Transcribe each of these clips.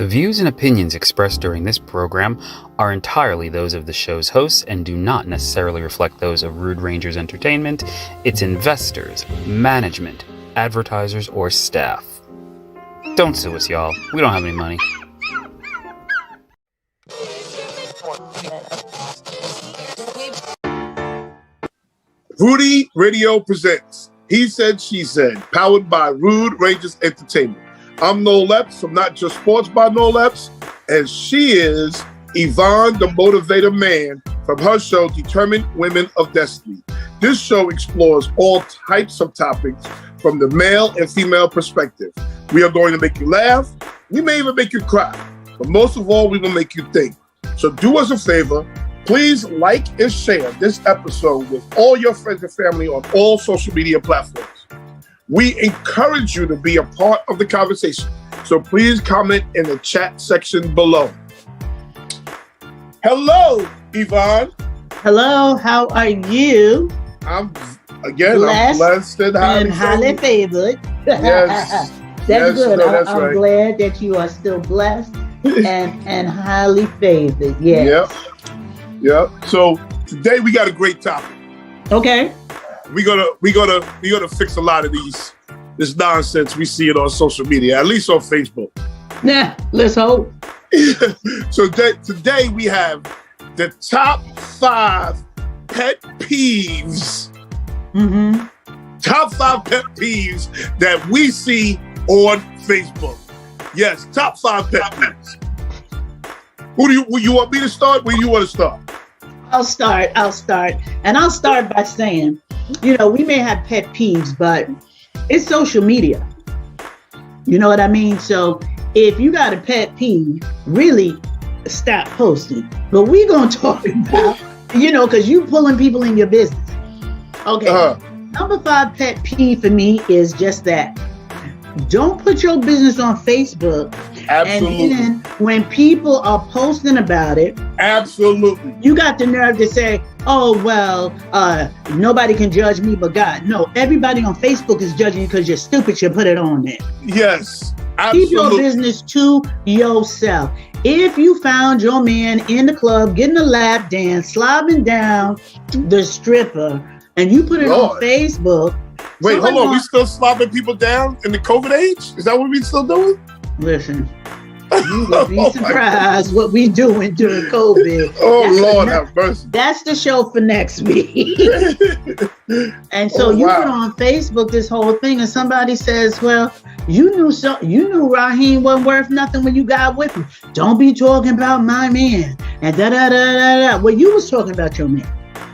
The views and opinions expressed during this program are entirely those of the show's hosts and do not necessarily reflect those of Rude Rangers Entertainment, its investors, management, advertisers, or staff. Don't sue us, y'all. We don't have any money. Rudy Radio presents He Said, She Said, powered by Rude Rangers Entertainment. I'm Noel Epps from Not Just Sports by Noel Epps, and she is Yvonne, the Motivator Man, from her show, Determined Women of Destiny. This show explores all types of topics from the male and female perspective. We are going to make you laugh. We may even make you cry. But most of all, we will make you think. So do us a favor. Please like and share this episode with all your friends and family on all social media platforms. We encourage you to be a part of the conversation. So please comment in the chat section below. Hello, Yvonne. Hello, how are you? I'm blessed and highly favored. Yes. That's good. No, I'm right. glad that you are still blessed and highly favored. Yes. Yep. So today we got a great topic. Okay. We gonna fix a lot of this nonsense we see it on social media, at least on Facebook. Nah, let's hope. So today we have the top 5 pet peeves. Mm-hmm. Top 5 pet peeves that we see on Facebook. Yes, top 5 pet peeves. Will you want me to start? Where do you want to start? I'll start. And I'll start by saying, we may have pet peeves, but it's social media. You know what I mean? So if you got a pet peeve, really stop posting. But we're going to talk about, because you pulling people in your business. Okay. Number 5 pet peeve for me is just that. Don't put your business on Facebook. Absolutely. And then when people are posting about it, absolutely, you got the nerve to say, oh, well, nobody can judge me but God. No, everybody on Facebook is judging you because you're stupid. You put it on there. Yes, absolutely. Keep your business to yourself. If you found your man in the club getting a lap dance, slobbing down the stripper, and you put it on Facebook. Wait, hold on. We still slobbing people down in the COVID age? Is that what we still doing? Listen, you would be surprised what we doing during COVID. Lord have mercy. That's the show for next week. And so you put on Facebook this whole thing, and somebody says, well, you knew Raheem wasn't worth nothing when you got with him. Don't be talking about my man. And da-da-da-da-da. Well, you was talking about your man.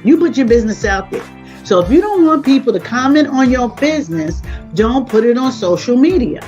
You put your business out there. So if you don't want people to comment on your business, don't put it on social media.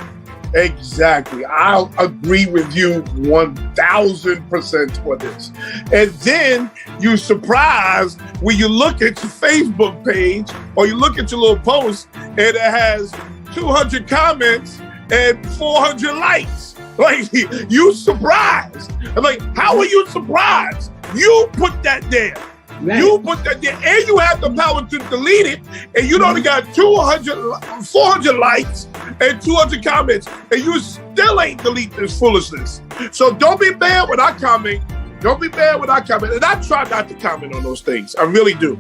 Exactly. I'll agree with you 1,000% for this. And then you're surprised when you look at your Facebook page or you look at your little post and it has 200 comments and 400 likes. Like, you surprised. I'm like, how are you surprised? You put that there. Right. You put that there, and you have the power to delete it, and you only got 400 likes and 200 comments, and you still ain't delete this foolishness. So don't be mad when I comment. Don't be mad when I comment. And I try not to comment on those things. I really do.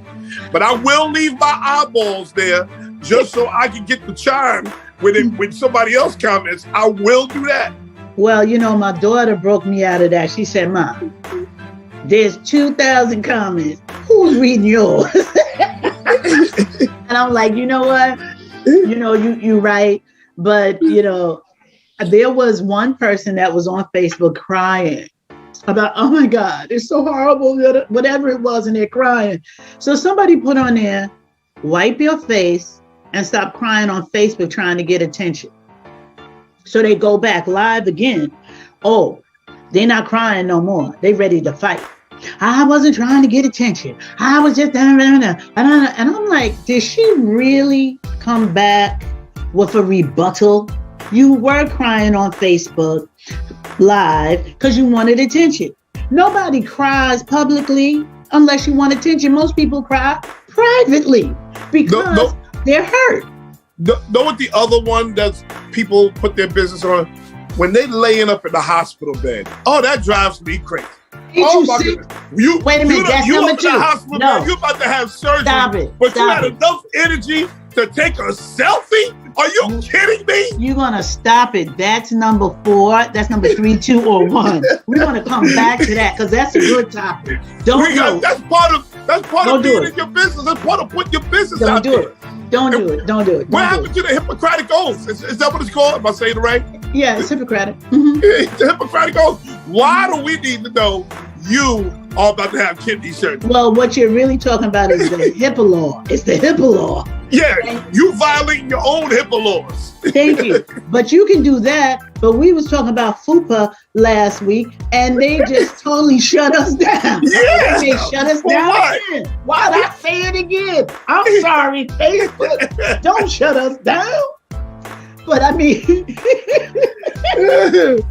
But I will leave my eyeballs there just so I can get the chime when somebody else comments. I will do that. Well, my daughter broke me out of that. She said, Mom, there's 2,000 comments. Who's reading yours? And I'm like, you know what? You right. But, there was one person that was on Facebook crying about, oh my God, it's so horrible, whatever it was, and they're crying. So somebody put on there, wipe your face and stop crying on Facebook trying to get attention. So they go back live again. Oh, they're not crying no more. They ready to fight. I wasn't trying to get attention. I was just, and I'm like, did she really come back with a rebuttal? You were crying on Facebook live because you wanted attention. Nobody cries publicly unless you want attention. Most people cry privately because they're hurt. Know what the other one that people put their business on? when they laying up in the hospital bed, oh, that drives me crazy. Ain't Oh you my sick? goodness. Wait a minute, that's you number up in the two. hospital No. bed, you about to have surgery, Stop it. but you Stop had it. enough energy to take a selfie? Are you kidding me? You're gonna stop it. That's number 4. That's number 3, 2, or 1. We're gonna come back to that because that's a good topic. Don't do it. That's part of Don't do being it. in your business. That's part of putting your business Don't out do there. it. Don't do it. Don't do it. What Don't do happened to the Hippocratic Oath? Is that what it's called? Am I saying it right? it. Yeah, it's Hippocratic. Mhm. The Hippocratic Oath. Why do we need to know you are about to have kidney surgery? Well, what you're really talking about is the HIPAA law. It's the HIPAA law. Yeah, you violating your own HIPAA laws. Thank you. But you can do that. But we was talking about FUPA last week, and they just totally shut us down. Yeah. They shut us For down what? again. Why not say it again? I'm sorry, Facebook. Don't shut us down. But I mean, Oh if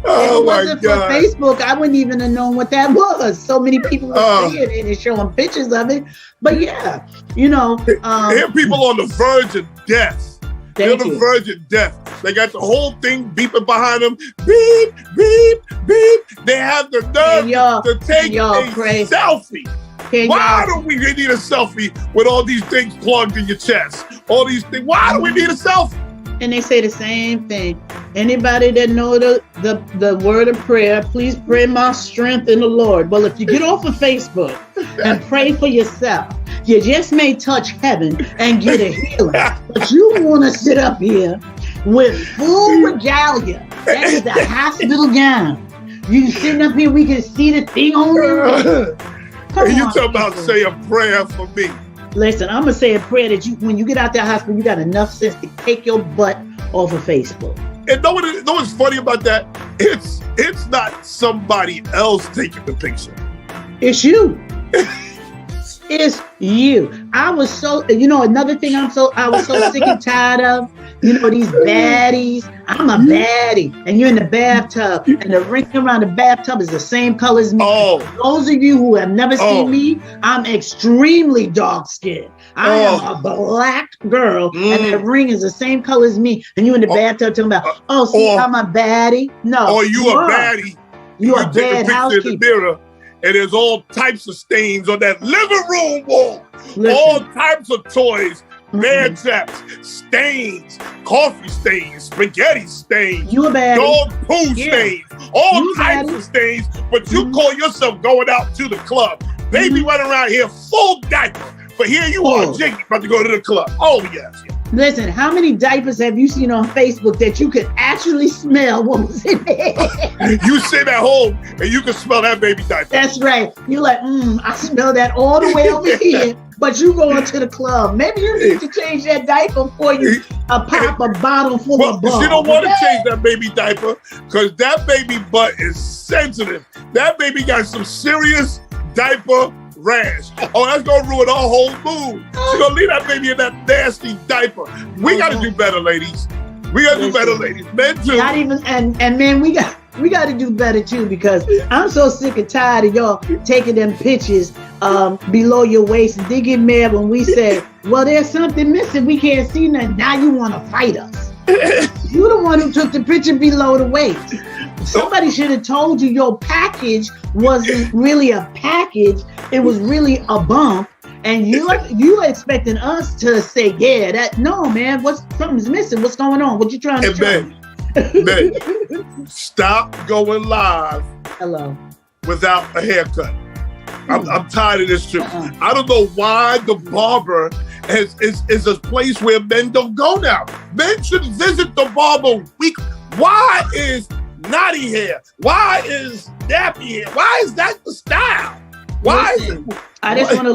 it my wasn't for God. Facebook, I wouldn't even have known what that was. So many people were Oh. seeing it and showing pictures of it. But yeah, you know, Here people on the verge of death. They're on thank the you. verge of death. They got the whole thing beeping behind them. Beep, beep, beep. They have the nerve Can y'all- to take can y'all a pray? selfie. Can Why y'all- do we need a selfie with all these things plugged in your chest? All these things. Why do we need a selfie? And they say the same thing. Anybody that know the word of prayer, please pray my strength in the Lord. Well, if you get off of Facebook and pray for yourself, you just may touch heaven and get a healing. But you want to sit up here with full regalia. That is a hospital gown. You sitting up here, we can see the thing on you. Come And you on, talking about people. say a prayer for me. Listen, I'm gonna say a prayer that when you get out that hospital, you got enough sense to take your butt off of Facebook. And know what's funny about that? It's not somebody else taking the picture. It's you. It's you. I was so, another thing I was so sick and tired of, these baddies. I'm a baddie, and you're in the bathtub, and the ring around the bathtub is the same color as me. Oh, Those of you who have never Oh. seen me, I'm extremely dark skinned. I am a black girl, and the ring is the same color as me. And you in the bathtub talking about, see, I'm a baddie. No, or you a are. baddie. You a take bad a picture in the housekeeper. mirror, and there's all types of stains on that living room wall. All Listen, types of toys, bear traps, stains, coffee stains, spaghetti stains, you a baddie. dog poo Yeah. stains, all You types baddie. of stains. But you Mhm. call yourself going out to the club. Baby running around here full diaper. But here you are, Oh. Jiggy, about to go to the club. Oh, yes. Listen, how many diapers have you seen on Facebook that you could actually smell what was in there? You sit at home and you can smell that baby diaper. That's right. You're like, I smell that all the way over here. But you going to the club. Maybe you need to change that diaper before you pop a bottle full Well, of balls. she don't want to change that baby diaper because that baby butt is sensitive. That baby got some serious diaper rash. Oh, that's gonna ruin our whole mood. She's gonna leave that baby in that nasty diaper. We gotta do better, ladies. We gotta do better, ladies. Men too. Not even, and man, we got to do better too, because I'm so sick and tired of y'all taking them pictures below your waist, and they get mad when we say, well, there's something missing, we can't see nothing. Now you want to fight us. You're the one who took the picture below the waist. Somebody should have told you your package wasn't really a package, it was really a bump. And you expecting us to say, yeah, no, man, something's missing. What's going on? What you trying to show me? Men, stop going live Hello. without a haircut. I'm tired of this too. Uh-uh. I don't know why the barber is a place where men don't go now. Men should visit the barber weekly. Why is knotty hair? Why is nappy hair? Why is that the style? Why is it? I just want to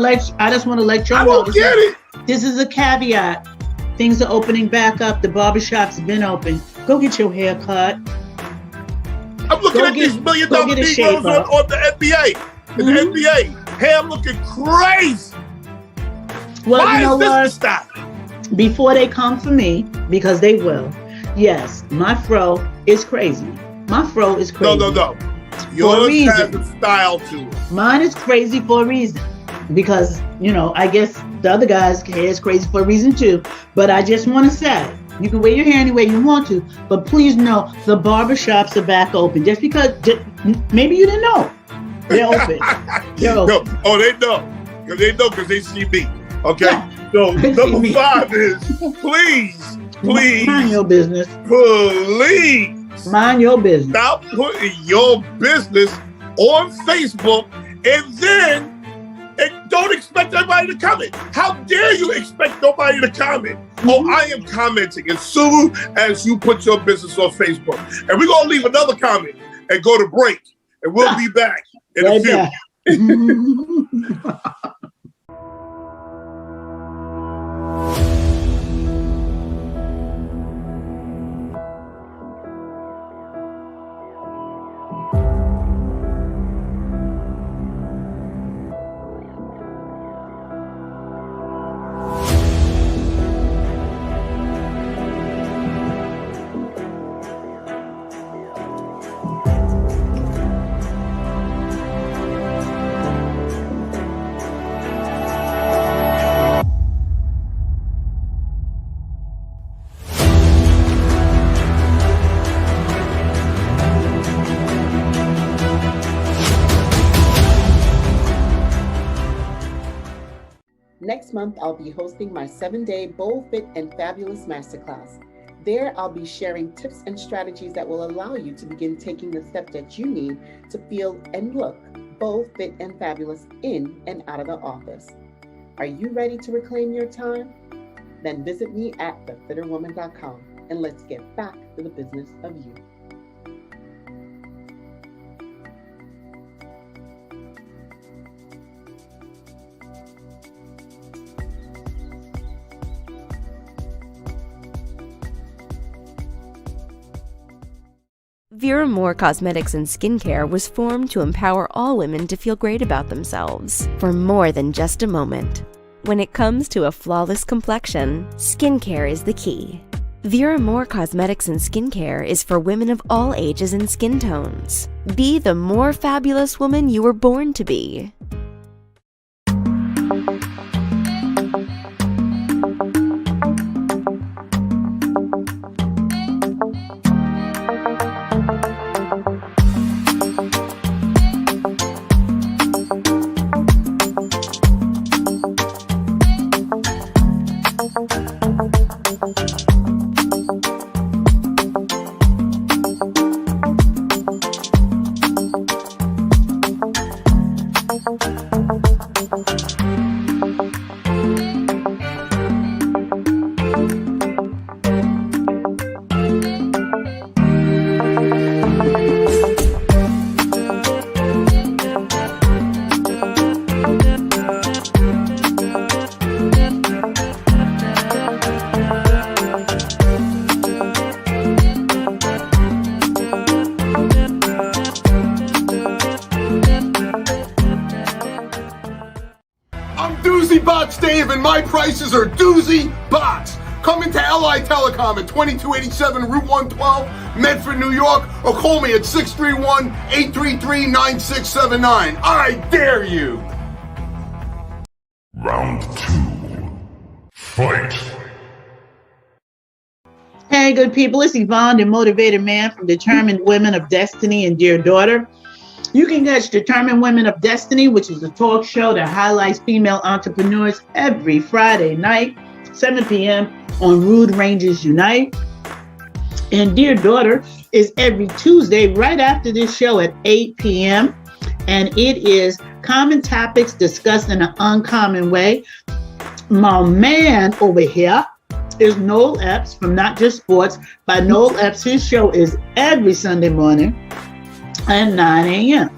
let y'all I know. don't get it. This is a caveat. Things are opening back up. The barbershop's been open. Go get your hair cut. I'm looking Go at get- these $1 million go get a Negroes shape up. on the NBA. In the Mhm. NBA. Hair looking crazy. Well, Why you know is this what? the style? Before they come for me, because they will. Yes, my fro is crazy. My fro is crazy. No. Yours reason. has a style to it. Mine is crazy for a reason. Because, I guess the other guy's hair is crazy for a reason too. But I just want to say, You can wear your hair any way you want to, but please know the barbershops are back open. Just because, maybe you didn't know. They're open. They're open. No. Oh, they know. Because they see me. Okay? So number 5 is please. Mind your business. Please. Mind your business. Stop putting your business on Facebook and don't expect everybody to comment. How dare you expect nobody to comment? Oh, I am commenting as soon as you put your business on Facebook. And we're going to leave another comment and go to break. And we'll be back in a few. Next month, I'll be hosting my 7-day Bold, Fit, and Fabulous Masterclass. There, I'll be sharing tips and strategies that will allow you to begin taking the steps that you need to feel and look bold, fit, and fabulous in and out of the office. Are you ready to reclaim your time? Then visit me at thefitterwoman.com and let's get back to the business of you. Vera Moore Cosmetics and Skincare was formed to empower all women to feel great about themselves for more than just a moment. When it comes to a flawless complexion, skincare is the key. Vera Moore Cosmetics and Skincare is for women of all ages and skin tones. Be the more fabulous woman you were born to be. Dave, and my prices are doozy bots. Come into LI Telecom at 2287 Route 112, Medford, New York, or call me at 631-833-9679. I dare you! Round 2. Fight! Hey, good people, it's Yvonne, the Motivated Man from Determined Women of Destiny and Dear Daughter. You can catch Determined Women of Destiny, which is a talk show that highlights female entrepreneurs every Friday night, 7 p.m. on Rude Rangers Unite. And Dear Daughter is every Tuesday right after this show at 8 p.m. And it is common topics discussed in an uncommon way. My man over here is Noel Epps from Not Just Sports. By Noel Epps, his show is every Sunday morning at 9 a.m.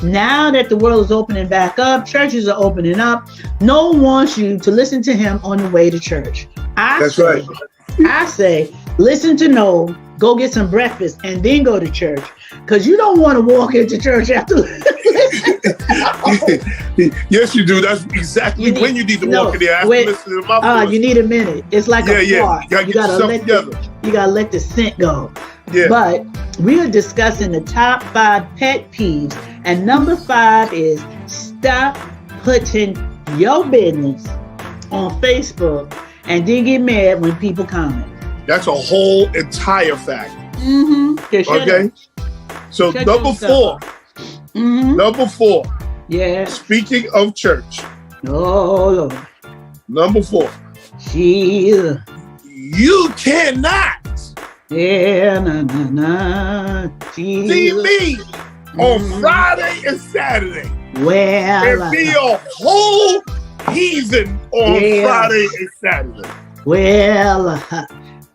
Now that the world is opening back up, churches are opening up, no one wants you to listen to him on the way to church. I say, listen to Noel, go get some breakfast, and then go to church. Because you don't want to walk into church after listening. Yes, you do. That's exactly when you need to walk in there after listening to my voice. You need a minute. It's like a car. You gotta let the scent go. Yeah. But we are discussing the top 5 pet peeves. And number 5 is stop putting your business on Facebook and then get mad when people comment. That's a whole entire fact. Okay. So Shut number yourself 4. Mm-hmm. Number 4. Yeah. Speaking of church. Oh Lord. Number 4. Jesus. You cannot Yeah, na. see Jesus. me on Friday and Saturday Well, and be a whole heathen on Yeah. Friday and Saturday. well,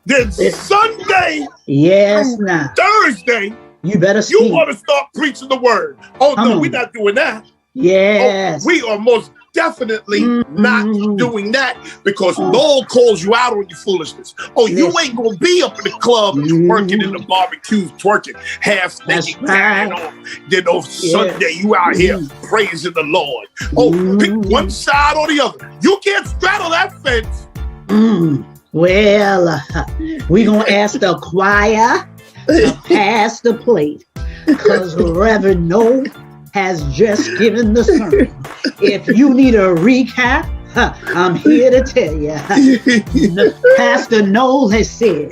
Then Sunday, yes, now Thursday, you better you speak. want to start preaching the word. Oh Come no, on. we're not doing that. Yes. Oh, we are most definitely not Mhm. doing that because Lord calls you out on your foolishness. Oh, you Listen. ain't gonna be up in the club twerking in the barbecues, twerking half That's naked, carrying right. on. Then on Sunday, you out here praising the Lord. Oh, pick one side or the other. You can't straddle that fence. Well, we gonna ask the choir to pass the plate because Reverend Noel has just given the sermon. If you need a recap, I'm here to tell you. Pastor Noel has said,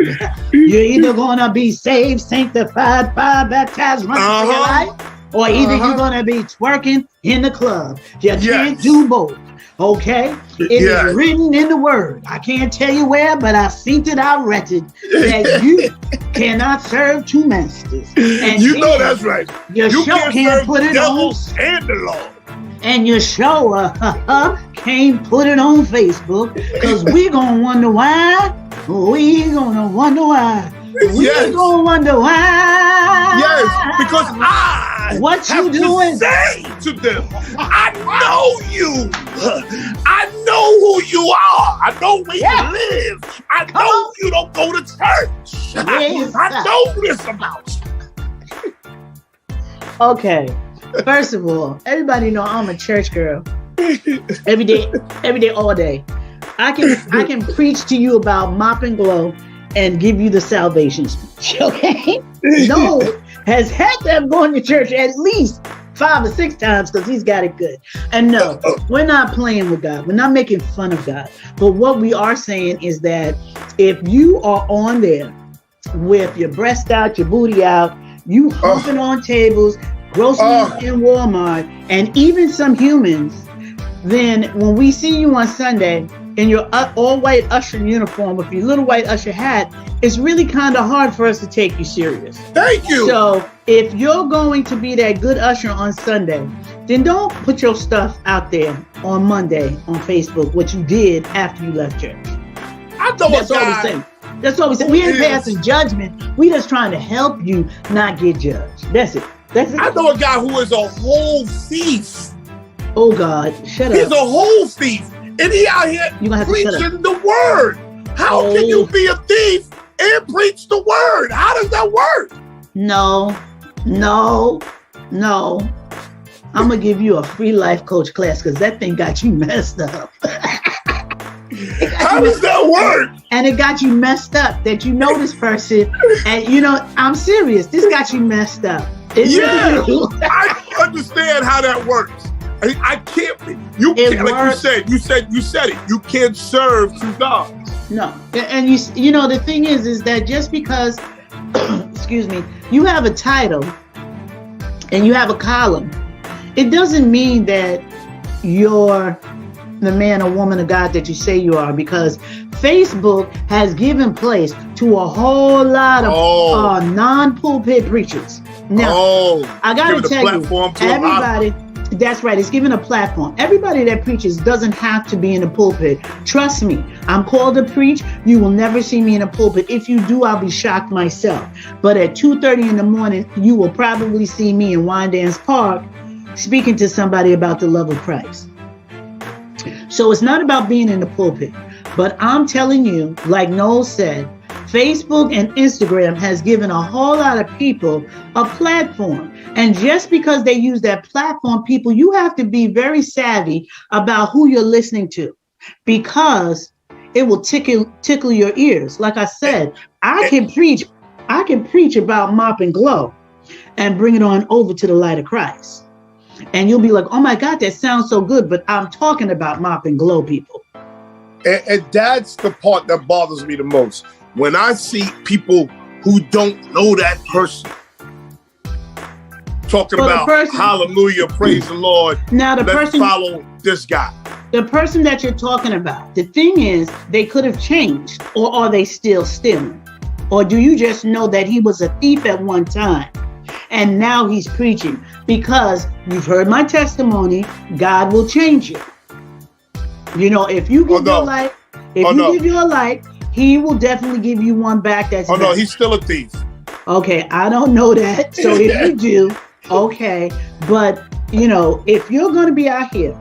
you're either gonna be saved, sanctified, fire baptized, running for your life, or either you're gonna be twerking in the club. You can't do both. Okay? It is written in the word. I can't tell you where, but I seen it out written that you cannot serve two masters. And You know that's right. Your You show can't can't serve put the it devil on, and the Lord. and your show can't put it on Facebook because we gonna wonder why. We gonna wonder why. We gonna wonder why. Yes, because I What you have doing? to say to them, I know you. I know who you are. I know where you live. I know you don't go to church. Yes. I know this about you. Okay. First of all, everybody know I'm a church girl. Every day, all day. I can preach to you about mop and glow and give you the salvation speech. Okay? No has had them going to church at least 5 or 6 times because he's got it good. And no, we're not playing with God. We're not making fun of God. But what we are saying is that if you are on there with your breast out, your booty out, you humping on tables, groceries in Walmart, and even some humans, then when we see you on Sunday in your all-white usher uniform with your little white usher hat, it's really kind of hard for us to take you serious. Thank you. So if you're going to be that good usher on Sunday, then don't put your stuff out there on Monday on Facebook, what you did after you left church. I know That's all we're saying. That's all we say. We ain't passing judgment. We just trying to help you not get judged. That's it. That's it. I know a guy who is a whole thief. Oh God, shut He's up. a whole thief. And he out here You gonna have to shut up. preaching the word. How can you be a thief and preach the word? How does that work? No. I'm gonna give you a free life coach class because that thing got you messed up. How does that work? And it got you messed up that you know this person, and you know, I'm serious. This got you messed up. Yeah, I don't understand how that works. I can't. You It can't. Like works. you said it. You can't serve two gods. No, and you know the thing is that just because, excuse me, you have a title and you have a column, it doesn't mean that you're the man or woman of God that you say you are, because Facebook has given place to a whole lot of non-pulpit preachers. Now, I gotta tell you, everybody. That's right. It's given a platform. Everybody that preaches doesn't have to be in the pulpit. Trust me, I'm called to preach. You will never see me in a pulpit. If you do, I'll be shocked myself. But at 2:30 in the morning, you will probably see me in Wyandan's Park speaking to somebody about the love of Christ. So it's not about being in the pulpit. But I'm telling you, like Noel said, Facebook and Instagram has given a whole lot of people a platform. And just because they use that platform, people, you have to be very savvy about who you're listening to, because it will tickle your ears. Like I said, I can preach about mop and glow and bring it on over to the light of Christ. And you'll be like, oh my God, that sounds so good. But I'm talking about mop and glow, people. And that's the part that bothers me the most. when I see people who don't know that person talking Well, the about person- hallelujah, praise the Lord, Now the let's person, follow this guy. the person that you're talking about, the thing is, they could have changed, or are they still stealing? Or do you just know that he was a thief at one time and now he's preaching? Because you've heard my testimony, God will change you. You know, if you give your life, give your life, he will definitely give you one back that's Oh no, better. he's still a thief. Okay, I don't know that. So if you do, okay. But, you know, if you're going to be out here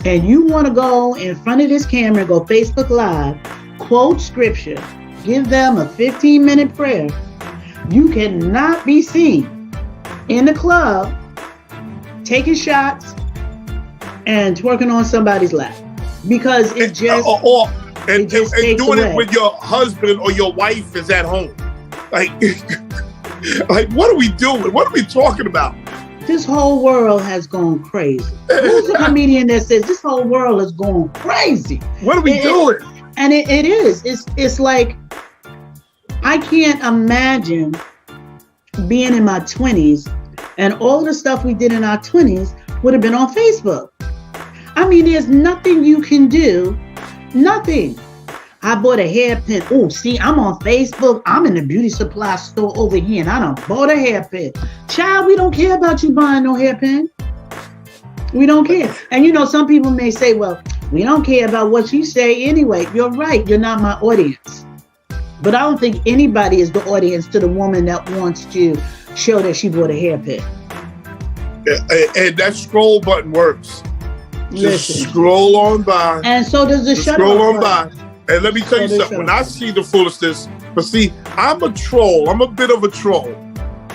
and you want to go in front of this camera, go Facebook Live, quote scripture, give them a 15-minute prayer, you cannot be seen in the club taking shots and twerking on somebody's lap. Because it just... And takes doing away. it when your husband or your wife is at home. Like, like, what are we doing? What are we talking about? This whole world has gone crazy. Who's the comedian that says this whole world is going crazy? What are we doing? And it is. It's like, I can't imagine being in my 20s and all the stuff we did in our 20s would have been on Facebook. I mean, there's nothing you can do. Nothing. I bought a hairpin. Oh, see, I'm on Facebook. I'm in the beauty supply store over here and I done bought a hairpin. Child, we don't care about you buying no hairpin. We don't care. And you know, some people may say, well, we don't care about what you say anyway. You're right. You're not my audience. But I don't think anybody is the audience to the woman that wants to show that she bought a hairpin. And that scroll button works. Just Listen. scroll on by. And so does the Just shut scroll off on by. button. And let me tell you So does something. When shut I off. see the foolishness, but see, I'm a troll. I'm a bit of a troll.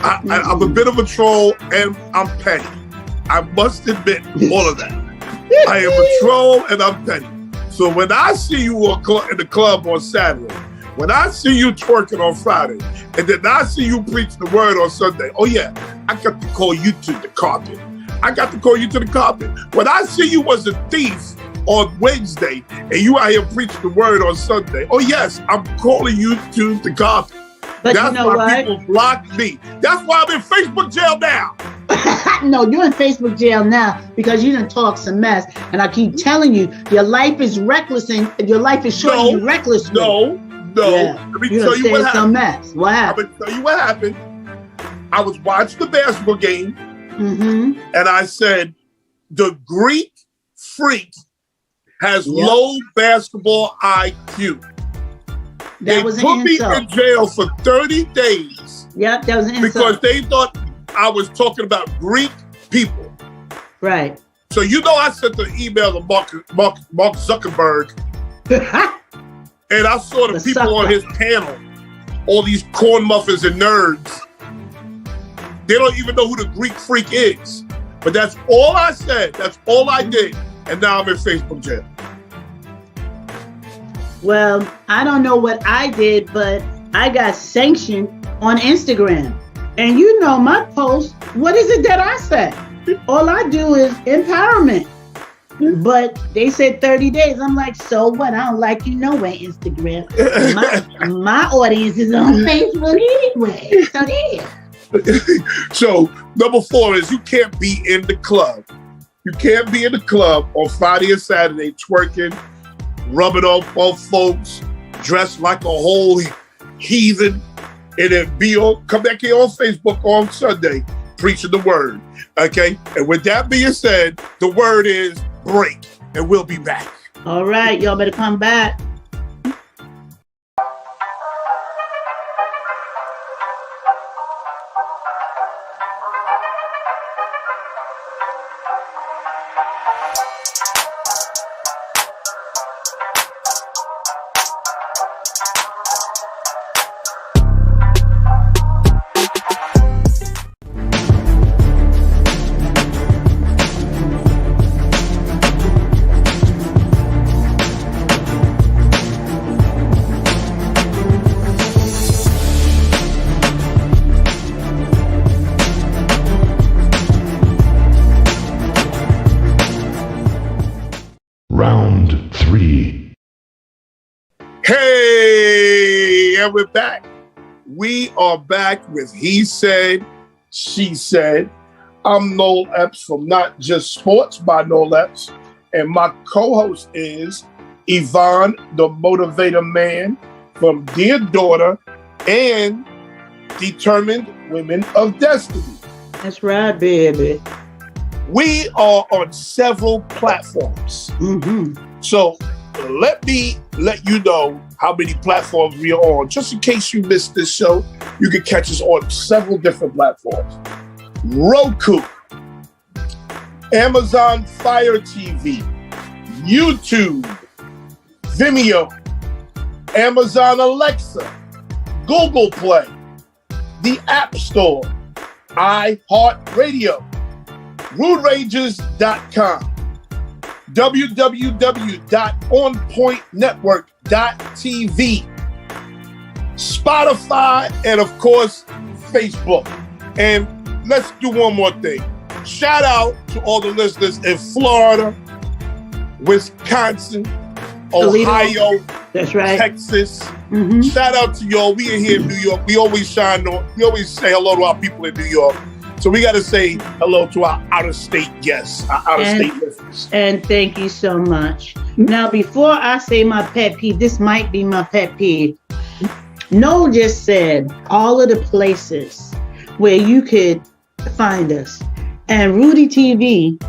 I'm a bit of a troll and I'm petty. I must admit all of that. I am a troll and I'm petty. So when I see you in the club on Saturday, when I see you twerking on Friday, and then I see you preach the word on Sunday, oh yeah, I got to call you to the carpet. I got to call you to the carpet. When I see you was a thief on Wednesday and you out here preaching the word on Sunday, oh yes, I'm calling you to the carpet. But That's you know why what? people block me. That's why I'm in Facebook jail now. No, you're in Facebook jail now because you done talk some mess. And I keep telling you, your life is reckless and your life is showing you reckless. No. Yeah. Let me You tell done you what said some happened. mess. What I'm happened? going to tell you what happened. I was watching the basketball game Mm-hmm. and I said, the Greek freak has Yep. low basketball IQ. That They was put an me insult. in jail for 30 days Yep, that was an because insult. they thought I was talking about Greek people. Right. So you know I sent the email to Mark Zuckerberg, and I saw the The people sucker. on his panel, all these corn muffins and nerds. They don't even know who the Greek freak is. But that's all I said. That's all I did. And now I'm in Facebook jail. Well, I don't know what I did, but I got sanctioned on Instagram. And you know my post, what is it that I say? All I do is empowerment. But they said 30 days. I'm like, so what? I don't like you nowhere, Instagram. My audience is on Facebook anyway. So there. So number 4 is you can't be in the club. You can't be in the club on Friday and Saturday twerking, rubbing off on folks, dressed like a whole heathen, and then come back here on Facebook on Sunday preaching the word. Okay? And with that being said, the word is break, and we'll be back. All right, y'all better come back. Round 3. Hey, and we're back. We are back with He Said, She Said. I'm Noel Epps from Not Just Sports by Noel Epps. And my co-host is Yvonne, the Motivator Man from Dear Daughter and Determined Women of Destiny. That's right, baby. We are on several platforms. Mm-hmm. So let me let you know how many platforms we are on. Just in case you missed this show, you can catch us on several different platforms. Roku, Amazon Fire TV, YouTube, Vimeo, Amazon Alexa, Google Play, the App Store, iHeartRadio, RudeRangers.com, www.onpointnetwork.tv, Spotify, and of course, Facebook. And let's do one more thing. Shout out to all the listeners in Florida, Wisconsin, Ohio, that's right, Texas. Mm-hmm. Shout out to y'all. We are here in New York. We always say hello to our people in New York. So we got to say hello to our out-of-state guests, our out-of-state listeners. And thank you so much. Now, before I say my pet peeve, this might be my pet peeve. Noel just said all of the places where you could find us. And Rudy TV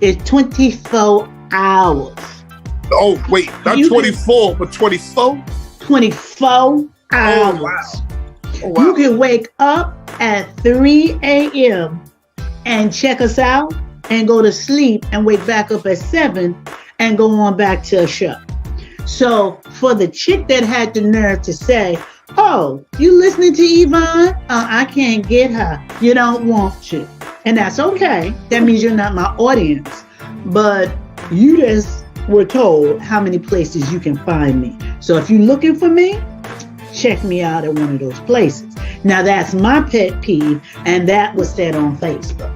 is 24 hours. Oh, wait, not 24, but 24? 24 hours. Oh, wow. Oh, wow. You can wake up at 3 a.m. and check us out and go to sleep and wake back up at 7 and go on back to a show. So for the chick that had the nerve to say, oh, you listening to Yvonne? I can't get her. You don't want to. And that's okay. That means you're not my audience. But you just were told how many places you can find me. So if you're looking for me, check me out at one of those places. Now that's my pet peeve, and that was said on Facebook.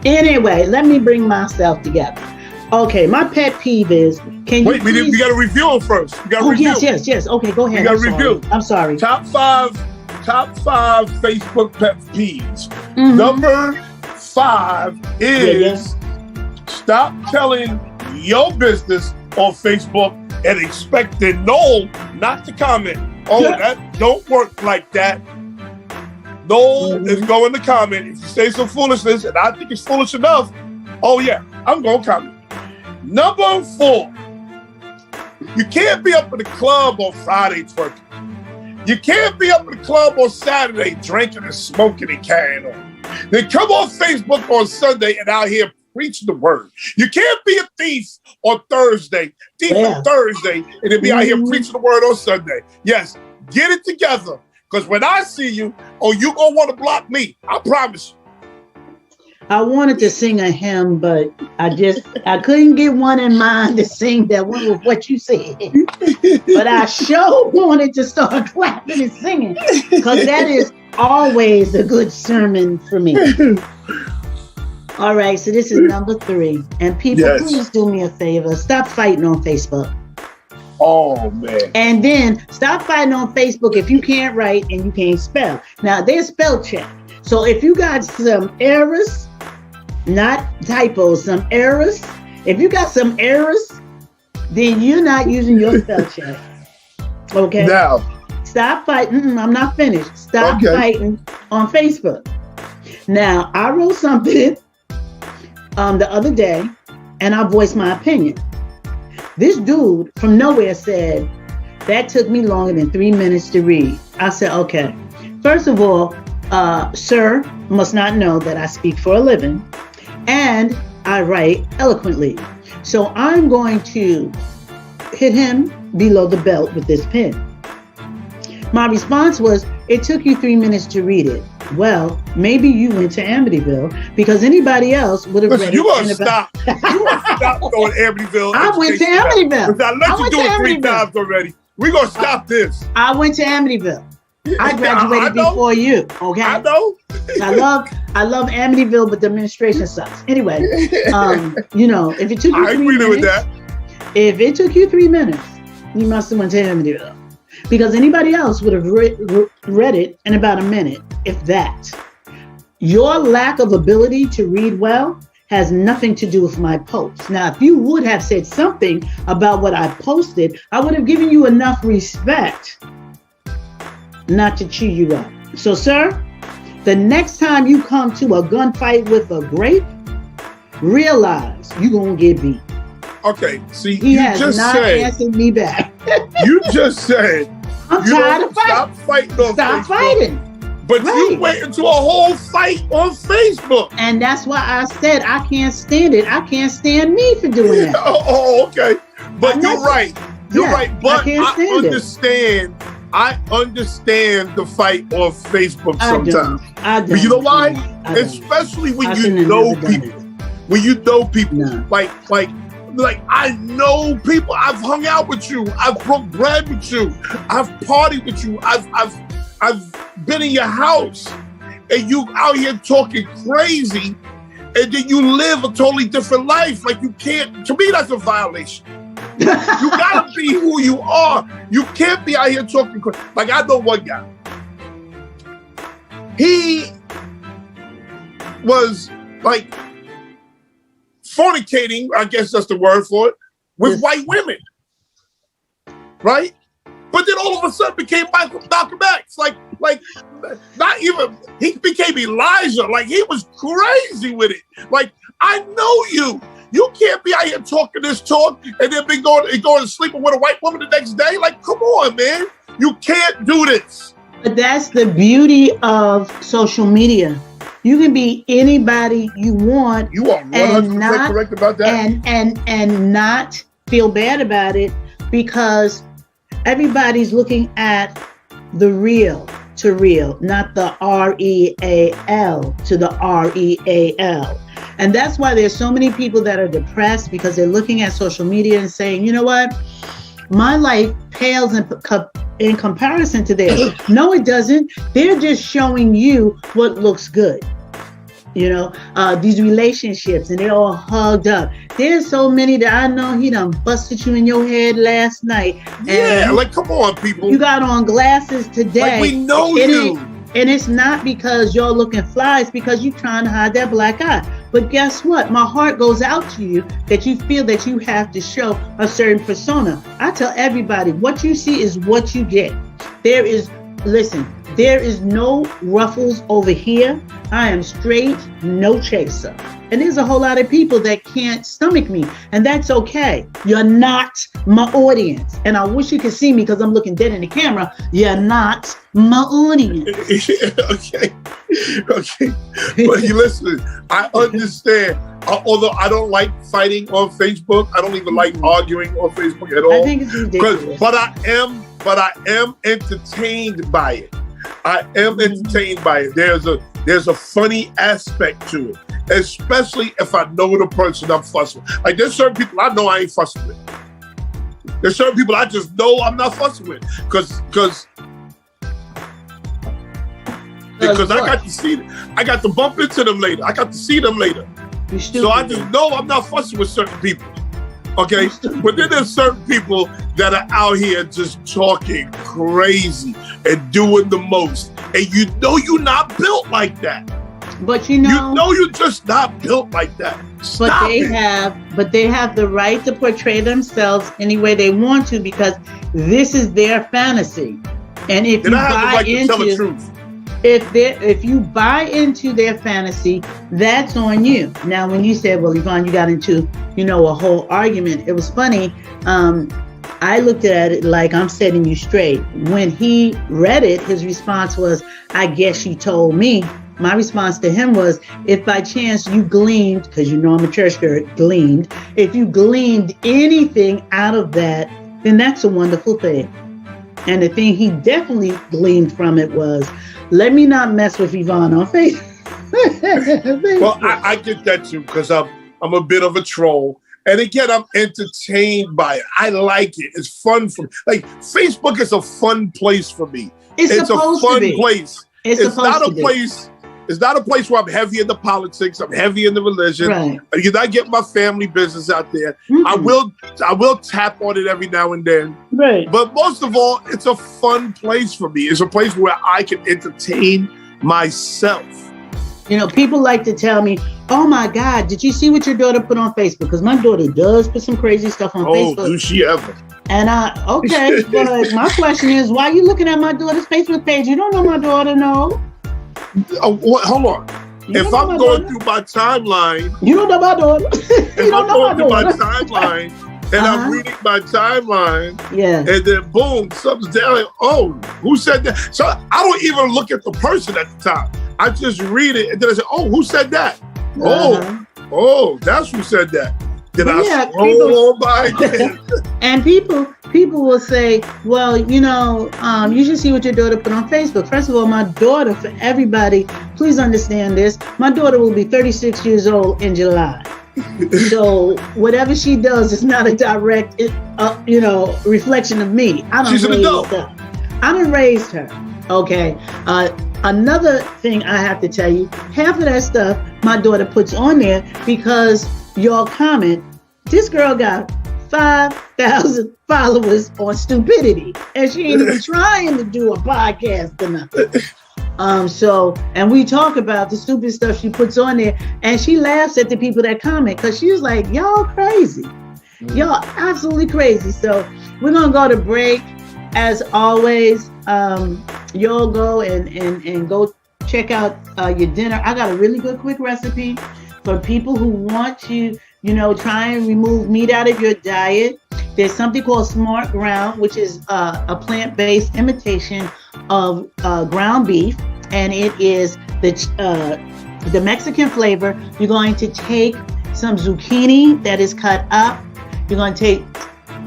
Anyway, let me bring myself together. Okay, my pet peeve is, can you we got to review them first. We got to review. Yes. Okay, go ahead. We got to review. I'm sorry. Top five Facebook pet peeves. Mm-hmm. Number 5 is stop telling your business on Facebook and expecting Noel not to comment. Oh, that don't work like that. Noel is going to comment. If you say some foolishness, and I think it's foolish enough, oh yeah, I'm going to comment. Number 4, you can't be up in the club on Friday twerking. You can't be up in the club on Saturday drinking and smoking and carrying on. Then come on Facebook on Sunday and out here preach the word. You can't be a thief on Thursday, on Thursday, and then be out here preaching the word on Sunday. Yes, get it together. Because when I see you, you gonna want to block me. I promise you. I wanted to sing a hymn, but I couldn't get one in mind to sing that one with what you said. But I sure wanted to start clapping and singing, because that is always a good sermon for me. All right, so this is number 3. And people, please do me a favor. Stop fighting on Facebook. Oh, man. And then stop fighting on Facebook if you can't write and you can't spell. Now, there's spell check. So if you got some errors, not typos, some errors. If you got some errors, then you're not using your spell check. Okay? Now. Stop fighting. I'm not finished. Stop fighting on Facebook. Now, I wrote something the other day, and I voiced my opinion. This dude from nowhere said, that took me longer than 3 minutes to read. I said, okay. First of all, sir must not know that I speak for a living and I write eloquently. So I'm going to hit him below the belt with this pen. My response was, it took you 3 minutes to read it. Well, maybe you went to Amityville, because anybody else would have read it. You gonna stop going to Amityville. I went to Amityville. I let you do it 3 times already. We're gonna stop this. I went to Amityville. I graduated before you. Okay. I know. I love Amityville, but the administration sucks. Anyway, if it took you 3 minutes, if it took you 3 minutes You must have went to him, because anybody else would have read it in about a minute, if that. Your lack of ability to read well has nothing to do with my post. Now, if you would have said something about what I posted, I would have given you enough respect not to chew you up. So, sir, the next time you come to a gunfight with a grape, realize you're going to get beat. Okay, see, He you has just not said, answered me back. you just said, I'm you tired don't of fighting. stop fighting on Stop Facebook. fighting. But you Right. went into a whole fight on Facebook. And that's why I said I can't stand it. I can't stand me for doing that. Okay. But you're right. You're Yeah, right. But I can't stand it. I understand the fight on Facebook I don't. sometimes. I don't. But you know why? I don't. Especially when I you shouldn't have know never done people. When you know people. No. Like I know people. I've hung out with you. I've broke bread with you. I've partied with you. I've been in your house, and you out here talking crazy, and then you live a totally different life. Like you can't. To me, that's a violation. You gotta be who you are. You can't be out here talking crazy. Like I know one guy. He was like fornicating, I guess that's the word for it, with Yes. white women, right? But then all of a sudden became Malcolm X. Like not even, he became Elijah. Like he was crazy with it. Like, I know you. You can't be out here talking this talk and then be going and sleeping with a white woman the next day. Like, come on, man. You can't do this. But that's the beauty of social media. You can be anybody you want. You are 100% correct about that. And not feel bad about it, because everybody's looking at the real to real, not the REAL to the REAL. And that's why there's so many people that are depressed, because they're looking at social media and saying, you know what? My life pales in comparison to theirs. No, it doesn't. They're just showing you what looks good. You know, these relationships, and they're all hugged up. There's so many that I know he done busted you in your head last night. Yeah, like, come on, people. You got on glasses today. Like, we know It you. And it's not because you're looking fly, it's because you're trying to hide that black eye. But guess what? My heart goes out to you that you feel that you have to show a certain persona. I tell everybody, what you see is what you get. There is no ruffles over here. I am straight, no chaser. And there's a whole lot of people that can't stomach me, and that's okay. You're not my audience. And I wish you could see me because I'm looking dead in the camera. You're not my audience. Okay. But you listen, I understand. Although I don't like fighting on Facebook, I don't even like arguing on Facebook at all. I think it's ridiculous. But I am entertained by it. I am entertained by it. There's a funny aspect to it, especially if I know the person I'm fussing with. Like, there's certain people I know I ain't fussing with. There's certain people I just know I'm not fussing with, because I got to bump into them later. I got to see them later. So I just know I'm not fussing with certain people. Okay, but then there's certain people that are out here just talking crazy and doing the most, and you know you're not built like that. But you know you're just not built like that. Stop it. But they have the right to portray themselves any way they want to, because this is their fantasy. And if I have the right to tell the truth. If you buy into their fantasy, that's on you. Now, when you said, well, Yvonne, you got into, a whole argument, it was funny. I looked at it like I'm setting you straight. When he read it, his response was, I guess you told me. My response to him was, if by chance you gleaned, because I'm a church girl, gleaned, if you gleaned anything out of that, then that's a wonderful thing. And the thing he definitely gleaned from it was, let me not mess with Yvonne on Facebook. Well, I get that too, because I'm a bit of a troll. And again, I'm entertained by it. I like it. It's fun for me. Like, Facebook is a fun place for me. It's a fun place. It's not a place It's not a place where I'm heavy in the politics. I'm heavy in the religion. Right. You're not getting my family business out there. Mhm. I will tap on it every now and then. Right. But most of all, it's a fun place for me. It's a place where I can entertain myself. You know, people like to tell me, "Oh my God, did you see what your daughter put on Facebook?" Because my daughter does put some crazy stuff on Oh, Facebook. do she ever? And okay, but my question is, why are you looking at my daughter's Facebook page? You don't know my daughter, no. Hold on. You If don't know I'm my going daughter. through my timeline, You don't know my daughter. if You don't I'm know my going through my daughter. timeline and Uh-huh. I'm reading my timeline, Yeah. and then boom, something's down. Like, oh, who said that? So I don't even look at the person at the top. I just read it, and then I say, oh, who said that? Uh-huh. Oh, that's who said that. Then But I yeah, scroll people- on by again. And people will say, well, you know, you should see what your daughter put on Facebook. First of all, my daughter, for everybody, please understand this. My daughter will be 36 years old in July. So whatever she does is not a direct, reflection of me. She's an adult. her. I done raised her. Okay. Another thing I have to tell you, half of that stuff my daughter puts on there because y'all comment, this girl got 5,000 followers on stupidity, and she ain't even trying to do a podcast or nothing. And we talk about the stupid stuff she puts on there, and she laughs at the people that comment because she was like, y'all crazy. Y'all absolutely crazy. So we're gonna go to break. As always, y'all go and go check out your dinner. I got a really good quick recipe for people who want to, try and remove meat out of your diet. There's something called Smart Ground, which is a plant-based imitation of ground beef, and it is the Mexican flavor. You're going to take some zucchini that is cut up. You're going to take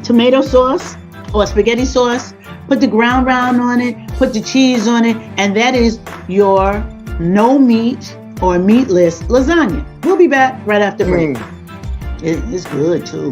tomato sauce or spaghetti sauce, put the ground round on it, put the cheese on it, and that is your no meat or meatless lasagna. We'll be back right after break. It's good too.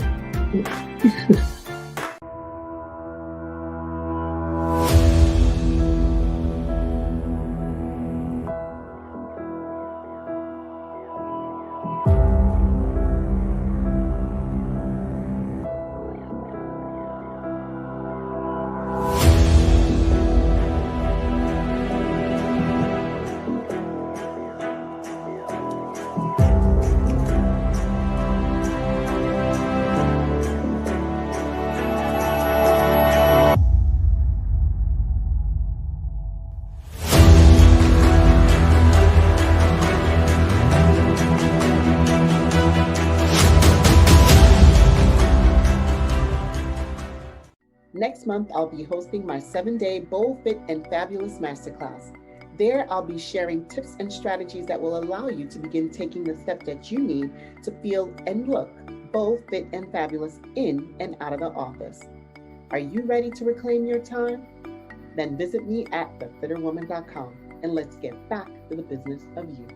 Next month, I'll be hosting my 7-day Bold, Fit, and Fabulous Masterclass. There, I'll be sharing tips and strategies that will allow you to begin taking the step that you need to feel and look bold, fit, and fabulous in and out of the office. Are you ready to reclaim your time? Then visit me at thefitterwoman.com and let's get back to the business of you.